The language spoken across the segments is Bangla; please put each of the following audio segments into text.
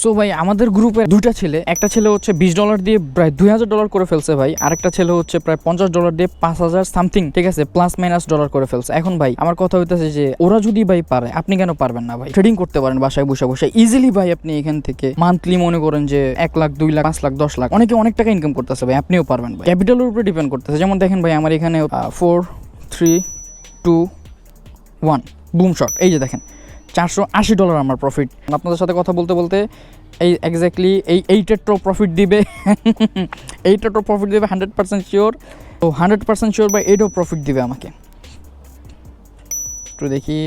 সো ভাই আমাদের গ্রুপে দুইটা ছেলে, একটা ছেলে হচ্ছে $20 দিয়ে প্রায় $2000 করে ফেলছে ভাই, আরেকটা ছেলে হচ্ছে প্রায় $50 দিয়ে 5000 সামথিং, ঠিক আছে, প্লাস মাইনাস ডলার করে ফেলছে। এখন ভাই আমার কথা হইতেছে যে ওরা যদি ভাই পারে, আপনি কেন পারবেন না ভাই? ট্রেডিং করতে পারেন বাসায় বসে বসে ইজিলি ভাই। আপনি এখান থেকে মান্থলি মনে করেন যে 1 লাখ 2 লাখ 5 লাখ 10 লাখ অনেকে অনেক টাকা ইনকাম করতেছে ভাই, আপনিও পারবেন ভাই। ক্যাপিটালের উপরে ডিপেন্ড করতেছে। যেমন দেখেন ভাই আমার এখানে 4 3 2 1 বুম শট, এই যে দেখেন $480 আমার প্রফিট। আপনাদের সাথে কথা বলতে বলতে এই এক্স্যাক্টলি এইটার প্রফিট দিবে এইটার প্রফিট দিবে 100% শিওর। তো 100% শিওর ভাই এইটাও প্রফিট দিবে আমাকে। একটু দেখি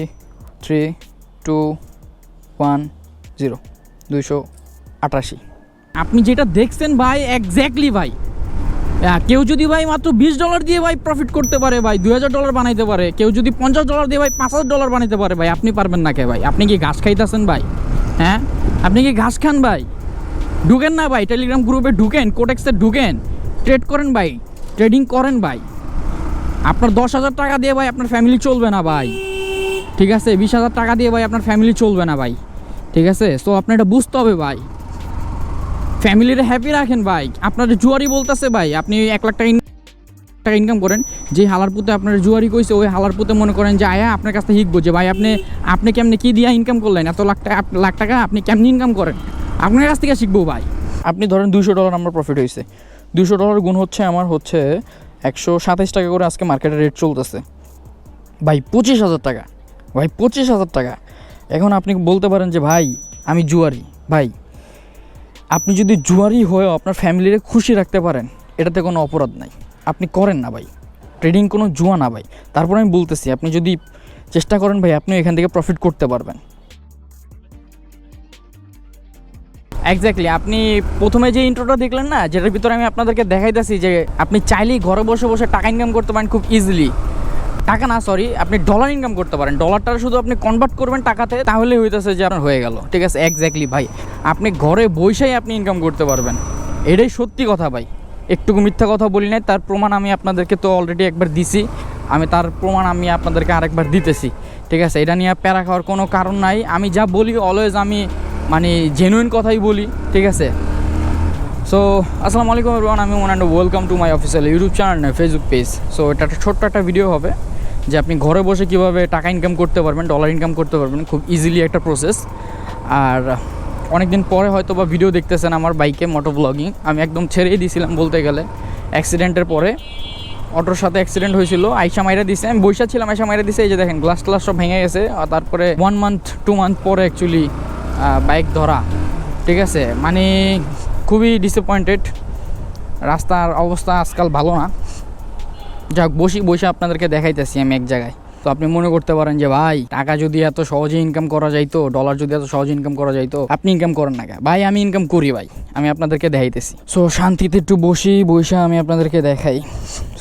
3 2 1 0 288। আপনি যেটা দেখছেন ভাই এক্স্যাক্টলি ভাই, কেউ যদি ভাই মাত্র $20 দিয়ে ভাই প্রফিট করতে পারে ভাই, $2000 বানাইতে পারে, কেউ যদি $50 দিয়ে ভাই $5000 বানাইতে পারে ভাই, আপনি পারবেন না কে ভাই? আপনি কি ঘাস খাইতেছেন ভাই? হ্যাঁ, আপনি কি ঘাস খান ভাই? ঢুকেন না ভাই টেলিগ্রাম গ্রুপে, ঢুকেন, কোটেক্সে ঢুকেন, ট্রেড করেন ভাই, ট্রেডিং করেন ভাই। আপনার 10,000 টাকা দিয়ে ভাই আপনার ফ্যামিলি চলবে না ভাই, ঠিক আছে? 20,000 টাকা দিয়ে ভাই আপনার ফ্যামিলি চলবে না ভাই, ঠিক আছে? সো আপনার এটা বুঝতে হবে ভাই, ফ্যামিলিরে হ্যাপি রাখেন ভাই। আপনার জুয়ারি বলতেছে ভাই আপনি 1 লাখ টাকা ইনকাম করেন, যে হালার পুঁতে আপনার জুয়ারি কইছে ওই হালার পুঁতে মনে করেন যে আয়া আপনার কাছ থেকে শিখবো যে ভাই আপনি কেমনে কী দিয়ে ইনকাম করলেন, এত লাখ টাকা আপনি কেমনি ইনকাম করেন, আপনার কাছ থেকে শিখবো ভাই। আপনি ধরেন $200 আমার প্রফিট হয়েছে, $200 গুণ হচ্ছে আমার হচ্ছে 127 টাকা করে আজকে মার্কেটে রেট চলতেছে ভাই, 25,000 টাকা ভাই, 25,000 টাকা। এখন আপনি বলতে পারেন যে ভাই আমি জুয়ারি। ভাই আপনি যদি জুয়ারি হয়েও আপনার ফ্যামিলিরে খুশি রাখতে পারেন, এটাতে কোনো অপরাধ নাই, আপনি করেন না ভাই। ট্রেডিং কোনো জুয়া না ভাই। তারপর আমি বলতেছি আপনি যদি চেষ্টা করেন ভাই, আপনি এখান থেকে প্রফিট করতে পারবেন। এক্স্যাক্টলি আপনি প্রথমে যে ইন্ট্রোটা দেখলেন না, যেটার ভিতরে আমি আপনাদেরকে দেখাইতেছি যে আপনি চাইলেই ঘরে বসে বসে টাকা ইনকাম করতে পারেন খুব ইজিলি। টাকা না, সরি, আপনি ডলার ইনকাম করতে পারেন। ডলারটা শুধু আপনি কনভার্ট করবেন টাকাতে, তাহলেই হইতেছে যে আপনার হয়ে গেল, ঠিক আছে? এক্স্যাক্টলি ভাই, আপনি ঘরে বসেই আপনি ইনকাম করতে পারবেন, এটাই সত্যি কথা ভাই। একটুকু মিথ্যা কথা বলি নাই, তার প্রমাণ আমি আপনাদেরকে তো অলরেডি একবার দিছি, আমি তার প্রমাণ আমি আপনাদেরকে আরেকবার দিতেছি, ঠিক আছে? এটা নিয়ে প্যারা খাওয়ার কোনো কারণ নাই। আমি যা বলি অলওয়েজ আমি মানে জেনুইন কথাই বলি, ঠিক আছে? সো আসসালামু আলাইকুম এভরিওয়ান, আমি one and welcome to my official YouTube channel না ফেসবুক পেজ। সো এটা একটা ছোট্ট একটা ভিডিও হবে যে আপনি ঘরে বসে কীভাবে টাকা ইনকাম করতে পারবেন, ডলার ইনকাম করতে পারবেন, খুব ইজিলি একটা প্রসেস। আর অনেক দিন পরে হয়তো বা ভিডিও দেখতেছেন আমার বাইকে মোটো ব্লগিং, আমি একদম ছেড়েই দিয়েছিলাম বলতে গেলে। অ্যাক্সিডেন্টের পরে অটোর সাথে অ্যাক্সিডেন্ট হয়েছিল, আইসা মাইরা দিছে, আমি বৈশা ছিলাম, আইসা মাইরা দিছে, এই যে দেখেন গ্লাস ট্লাস সব ভেঙে গেছে। আর তারপরে 1 মান্থ 2 মান্থ পরে অ্যাকচুয়ালি বাইক ধরা, ঠিক আছে? মানে খুবই ডিসঅ্যাপয়েন্টেড, রাস্তার অবস্থা আজকাল ভালো না। যাক বসে আপনাদেরকে দেখাইতেছি আমি এক জায়গায়। তো আপনি মনে করতে পারেন যে ভাই টাকা যদি এত সহজে ইনকাম করা যাইতো, ডলার যদি এত সহজে ইনকাম করা যাইতো, আপনি ইনকাম করেন না কেন? ভাই আমি ইনকাম করি ভাই, আমি আপনাদেরকে দেখাইতেছি। সো শান্তিতে একটু বসে আমি আপনাদেরকে দেখাই।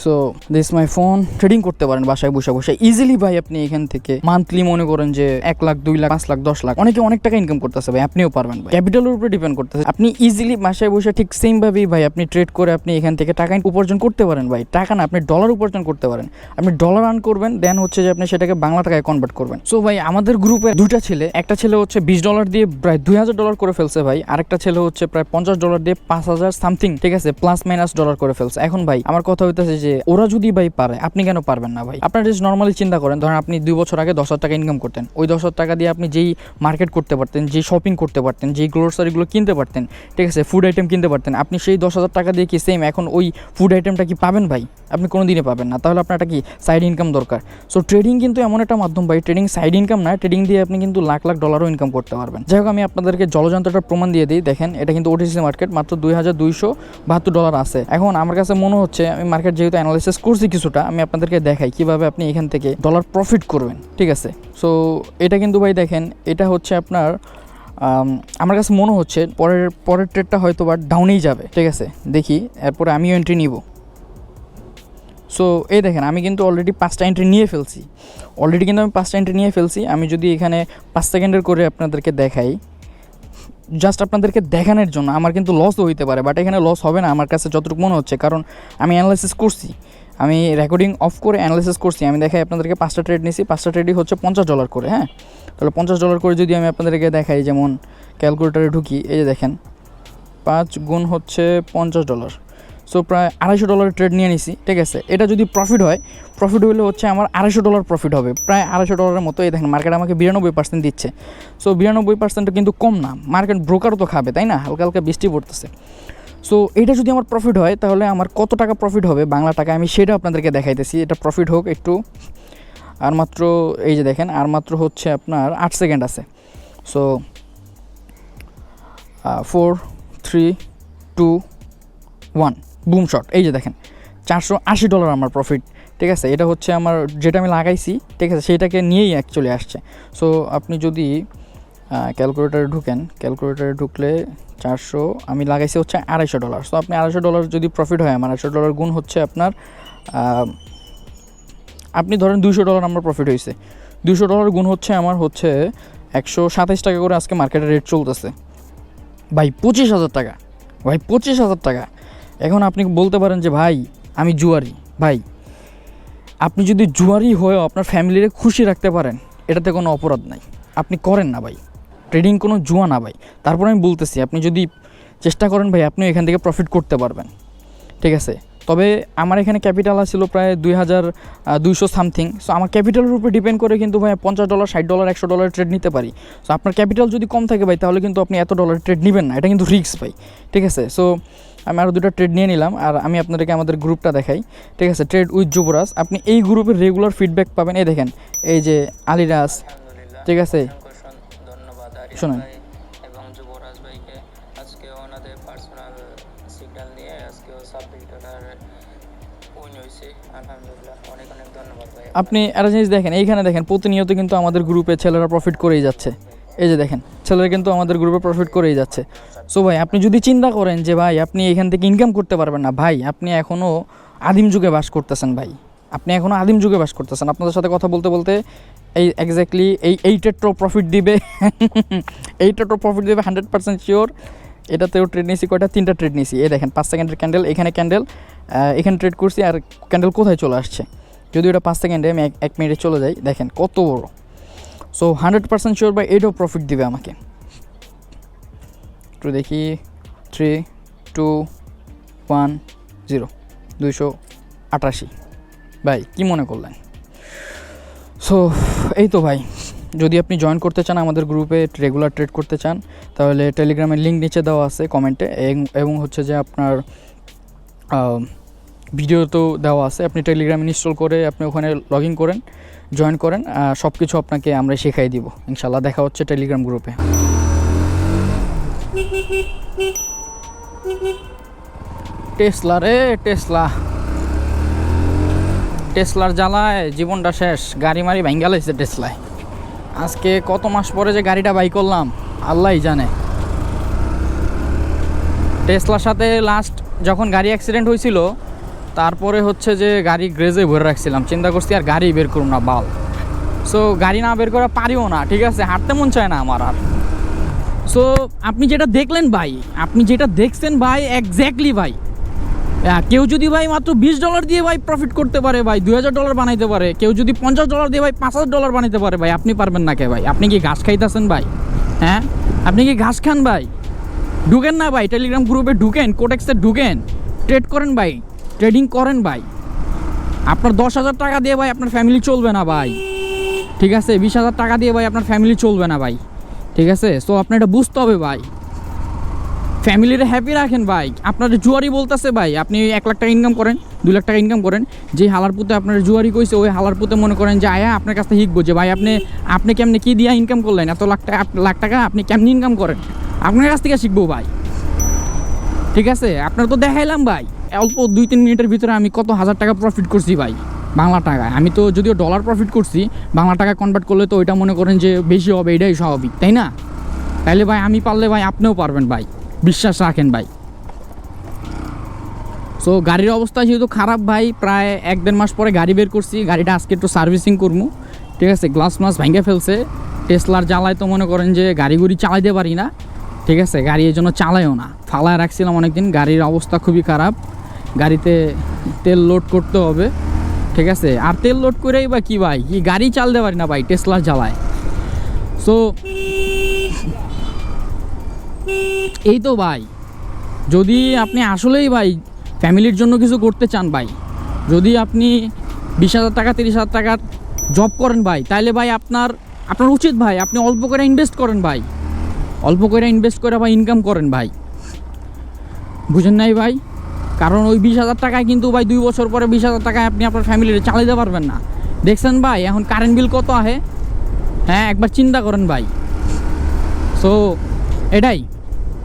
So this my phone. Trading করতে পারেন বাসায় বসে বসে ইজিলি ভাই। আপনি এখান থেকে মান্থলি মনে করেন যে 1 লাখ 2 লাখ 5 লাখ 10 লাখ অনেকে অনেক টাকা ইনকাম করতেছে ভাই, আপনিও পারবেন ভাই। ক্যাপিটালের উপরে ডিপেন্ড করতেছে। আপনি ইজিলি বাসায় বসে ঠিক সেম ভাবেই ভাই আপনি ট্রেড করে আপনি এখান থেকে টাকা উপার্জন করতে পারেন ভাই। টাকা না, আপনি ডলার উপার্জন করতে পারেন। আপনি ডলার আর্ন করবেন, দেন হচ্ছে যে আপনি সেটাকে বাংলা টাকায় কনভার্ট করবেন। সো ভাই আমাদের গ্রুপে দুইটা ছেলে, একটা ছেলে হচ্ছে $20 দিয়ে প্রায় $2000 করে ফেলছে ভাই, আরেকটা ছেলে হচ্ছে প্রায় $50 দিয়ে 5000 সামথিং, ঠিক আছে, প্লাস মাইনাস ডলার করে ফেলছে। এখন ভাই আমার কথা হইতেছে যে ওরা যদি ভাই পারে, আপনি কেন পারবেন না ভাই? আপনারা জাস্ট নর্মালি চিন্তা করেন, ধরেন আপনি 2 বছর আগে 10,000 টাকা ইনকাম করতেন, ওই 10,000 টাকা দিয়ে আপনি যেই মার্কেট করতে পারতেন, যেই শপিং করতে পারতেন, যেই গ্রোসারিগুলো কিনতে পারতেন, ঠিক আছে, ফুড আইটেম কিনতে পারতেন, আপনি সেই 10,000 টাকা দিয়ে কি সেম এখন ওই ফুড আইটেমটা কি পাবেন ভাই? আপনি কোনো দিনে পাবেন না। তাহলে আপনার একটা কি সাইড ইনকাম দরকার। সো ট্রেডিং কিন্তু এমন একটা মাধ্যম ভাই, ট্রেডিং সাইড ইনকাম না, ট্রেডিং দিয়ে আপনি কিন্তু লাখ লাখ ডলারও ইনকাম করতে পারবেন। যাই হোক আমি আপনাদেরকে জলযন্ত্রটার প্রমাণ দিয়ে দিই। দেখেন এটা কিন্তু ওটিসি মার্কেট, মাত্র $2,272 আছে। এখন আমার কাছে মনে হচ্ছে, আমি মার্কেট যেহেতু অ্যানালাইসিস করছি কিছুটা, আমি আপনাদেরকে দেখাই কিভাবে আপনি এখান থেকে ডলার প্রফিট করবেন, ঠিক আছে? সো এটা কিন্তু ভাই দেখেন, এটা হচ্ছে আপনার আমার কাছে মনে হচ্ছে পরের ট্রেডটা হয়তো বা ডাউনেই যাবে, ঠিক আছে? দেখি এরপরে আমিও এন্ট্রি নিব। সো এই দেখেন আমি কিন্তু অলরেডি 5টা এন্ট্রি নিয়ে ফেলছি। আমি যদি এখানে 5 সেকেন্ডের করে আপনাদেরকে দেখাই, জাস্ট আপনাদেরকে দেখানোর জন্য, আমার কিন্তু লসও হইতে পারে, বাট এখানে লস হবে না আমার কাছে যতটুকু মনে হচ্ছে, কারণ আমি অ্যানালাইসিস করছি, আমি রেকর্ডিং অফ করে অ্যানালাইসিস করছি। আমি দেখাই আপনাদেরকে 5টা ট্রেড নিয়েছি, 5টা ট্রেডই হচ্ছে $50 করে। হ্যাঁ, তাহলে $50 করে যদি আমি আপনাদেরকে দেখাই, যেমন ক্যালকুলেটারে ঢুকি, এই যে দেখেন 5 গুণ হচ্ছে $50, সো প্রায় $250 ট্রেড নিয়ে নিছি। ঠিক আছে, এটা যদি প্রফিট হয়, প্রফিট হলে হচ্ছে আমার $250 প্রফিট হবে, প্রায় $250 মতো। এই দেখেন মার্কেট আমাকে 92% দিচ্ছে। সো 92% কিন্তু কম না, মার্কেট ব্রোকারও তো খাবে, তাই না? হালকা হালকা বৃষ্টি পড়তেছে। সো এইটা যদি আমার প্রফিট হয় তাহলে আমার কত টাকা প্রফিট হবে বাংলা টাকা, আমি সেটা আপনাদেরকে দেখাইতেছি। এটা প্রফিট হোক একটু, আর মাত্র এই যে দেখেন আর মাত্র হচ্ছে আপনার 8 সেকেন্ড আছে। সো 4 3 2 1 বুম শট, এই যে দেখেন $480 আমার প্রফিট। ঠিক আছে, এটা হচ্ছে আমার যেটা আমি লাগাইছি, ঠিক আছে, সেইটাকে নিয়েই অ্যাকচুয়ালি আসছে। সো আপনি যদি ক্যালকুলেটারে ঢুকেন, ক্যালকুলেটারে ঢুকলে 400 আমি লাগাইছি হচ্ছে $250। সো আপনি $250 যদি প্রফিট হয়, আমার $250 গুণ হচ্ছে আপনার আপনি ধরেন $200 আমার প্রফিট হয়েছে, $200 গুণ হচ্ছে আমার হচ্ছে 127 টাকা করে আজকে মার্কেটের রেট চলতেছে ভাই, 25,000 টাকা ভাই, 25,000 টাকা। এখন আপনি বলতে পারেন যে ভাই আমি জুয়ারি, ভাই আপনি যদি জুয়ারি হয়েও আপনার ফ্যামিলিরে খুশি রাখতে পারেন, এটাতে কোনো অপরাধ নাই, আপনি করেন না ভাই, ট্রেডিং কোনো জুয়া না ভাই। তারপর আমি বলতেছি আপনি যদি চেষ্টা করেন ভাই, আপনি এখান থেকে প্রফিট করতে পারবেন। ঠিক আছে, তবে আমার এখানে ক্যাপিটাল ছিল প্রায় 2200 সামথিং। সো আমার ক্যাপিটালের উপরে ডিপেন্ড করে কিন্তু ভাই $50 $60 $100 ট্রেড নিতে পারি। সো আপনার ক্যাপিটাল যদি কম থাকে ভাই, তাহলে কিন্তু আপনি এত ডলার ট্রেড নেবেন না, এটা কিন্তু রিস্ক ভাই। ঠিক আছে, সো আমি আরও 2টা ট্রেড নিয়ে নিলাম, আর আমি আপনাদেরকে আমাদের গ্রুপটা দেখাই। ঠিক আছে, ট্রেড উইথ যুবরাজ, আপনি এই গ্রুপের রেগুলার ফিডব্যাক পাবেন। এই দেখেন, এই যে আলিরাজ, ঠিক আছে, ধন্যবাদ শোনেন এবং যুবরাজ ভাইকে, আজকে ওনাদের পার্সোনাল সিগন্যাল নিয়ে আজকেও $26 উইন হয়েছে, আলহামদুলিল্লাহ, অনেক অনেক ধন্যবাদ ভাই। আপনি একটা জিনিস দেখেন, এইখানে দেখেন প্রতিনিয়ত কিন্তু আমাদের গ্রুপে ছেলেরা প্রফিট করেই যাচ্ছে। এই যে দেখেন ছেলেরা কিন্তু আমাদের গ্রুপে প্রফিট করেই যাচ্ছে। সো ভাই আপনি যদি চিন্তা করেন যে ভাই আপনি এখান থেকে ইনকাম করতে পারবেন না, ভাই আপনি এখনও আদিম যুগে বাস করতেছেন ভাই, আপনি এখনও আদিম যুগে বাস করতেছেন। আপনাদের সাথে কথা বলতে বলতে এই এক্স্যাক্টলি এইটারও প্রফিট দিবে, এইটারও প্রফিট দিবে 100% শিওর। এটাতেও ট্রেড নিয়েছি, কয়টা 3টা ট্রেড নিয়েছি। এই দেখেন 5 সেকেন্ডের ক্যান্ডেল, এখানে ক্যান্ডেল, এখানে ট্রেড করছি, আর ক্যান্ডেল কোথায় চলে আসছে, যদি ওটা 5 সেকেন্ডে আমি 1 মিনিটে চলে যাই, দেখেন কত বড়। সো 100% শিওর ভাই এটাও প্রফিট দিবে আমাকে। একটু দেখি 3 2 1 0 288 ভাই, কি মনে করলেন? সো এই তো ভাই, যদি আপনি জয়েন করতে চান আমাদের গ্রুপে, রেগুলার ট্রেড করতে চান, তাহলে টেলিগ্রামের লিঙ্ক নিচে দেওয়া আছে কমেন্টে, এবং হচ্ছে যে আপনার ভিডিও তো দেওয়া আছে, আপনি টেলিগ্রাম ইনস্টল করে আপনি ওখানে লগ ইন করেন, জয়েন করেন, সব কিছু আপনাকে আমরা শেখাই দিব ইনশাল্লাহ। দেখা হচ্ছে টেলিগ্রাম গ্রুপে। টেসলা রে টেসলা, টেসলার জ্বালায় জীবনটা শেষ, গাড়ি মারি ভাঙ্গা লাইছে টেসলায়। আজকে কত মাস পরে যে গাড়িটা বাই করলাম আল্লাহই জানে। টেসলার সাথে লাস্ট যখন গাড়ি অ্যাক্সিডেন্ট হয়েছিল, তারপরে হচ্ছে যে গাড়ি গ্রেজে ভরে রাখছিলাম, চিন্তা করছি আর গাড়ি বের করুন না বাল। সো গাড়ি না বের করা পারিও না, ঠিক আছে, হাঁটতে মন চায় না আমার আর। সো আপনি যেটা দেখলেন ভাই, আপনি যেটা দেখছেন ভাই, এক্স্যাক্টলি ভাই, কেউ যদি ভাই মাত্র $20 দিয়ে ভাই প্রফিট করতে পারে ভাই, $2000 বানাইতে পারে, কেউ যদি $50 দিয়ে ভাই $5000 বানাইতে পারে ভাই, আপনি পারবেন না কে ভাই? আপনি কি ঘাস খাইতেছেন ভাই? হ্যাঁ, আপনি কি ঘাস খান ভাই? ঢুকেন না ভাই টেলিগ্রাম গ্রুপে, ঢুকেন, কোটেক্সে ঢুকেন, ট্রেড করেন ভাই, ট্রেডিং করেন ভাই। আপনার 10,000 টাকা দিয়ে ভাই আপনার ফ্যামিলি চলবে না ভাই, ঠিক আছে? 20,000 টাকা দিয়ে ভাই আপনার ফ্যামিলি চলবে না ভাই, ঠিক আছে? সো আপনার এটা বুঝতে হবে ভাই, ফ্যামিলিরে হ্যাপি রাখেন ভাই। আপনার জুয়ারি বলতেছে ভাই, আপনি 1 লাখ টাকা ইনকাম করেন, 2 লাখ টাকা ইনকাম করেন, যে হালার পুঁতে আপনার জুয়ারি কইছে, ওই হালার পুঁতে মনে করেন যে আয়া আপনার কাছ থেকে শিখবো যে ভাই আপনি কেমনে কী দিয়ে ইনকাম করলেন, এত লাখ টাকা আপনি কেমনি ইনকাম করেন, আপনার কাছ থেকে শিখবো ভাই, ঠিক আছে? আপনার তো দেখাইলাম ভাই, অল্প 2-3 মিনিটের ভিতরে আমি কত হাজার টাকা প্রফিট করছি ভাই বাংলা টাকায়। আমি তো যদিও ডলার প্রফিট করছি, বাংলা টাকা কনভার্ট করলে তো ওইটা মনে করেন যে বেশি হবে, এটাই স্বাভাবিক, তাই না? তাইলে ভাই আমি পারলে ভাই আপনিও পারবেন ভাই, বিশ্বাস রাখেন ভাই। সো গাড়ির অবস্থা যেহেতু খারাপ ভাই, প্রায় 1-1.5 মাস পরে গাড়ি বের করছি, গাড়িটা আজকে একটু সার্ভিসিং করবো, ঠিক আছে? গ্লাস মাস ভেঙে ফেলছে, টেসলার জ্বালায় তো মনে করেন যে গাড়ি চালাইতে পারি না, ঠিক আছে? গাড়ি এই জন্য চালাইও না, ফালায় রাখছিলাম অনেকদিন। গাড়ির অবস্থা খুবই খারাপ, গাড়িতে তেল লোড করতে হবে, ঠিক আছে? আর তেল লোড করেই বা কী ভাই, কি গাড়ি চালাতে পারি না ভাই টেসলার জ্বালায়। সো এই তো ভাই, যদি আপনি আসলেই ভাই ফ্যামিলির জন্য কিছু করতে চান ভাই, যদি আপনি 20,000 টাকা 30,000 টাকার জব করেন ভাই, তাহলে ভাই আপনার উচিত ভাই আপনি অল্প করে ইনভেস্ট করেন ভাই, অল্প করে ইনভেস্ট করে ভাই ইনকাম করেন ভাই, বুঝেন নাই ভাই? কারণ ওই 20,000 টাকায় কিন্তু ভাই 2 বছর পরে 20,000 টাকায় আপনি আপনার ফ্যামিলির চালাতে পারবেন না। দেখছেন ভাই এখন কারেন্ট বিল কত আহে? হ্যাঁ, একবার চিন্তা করেন ভাই। সো এটাই।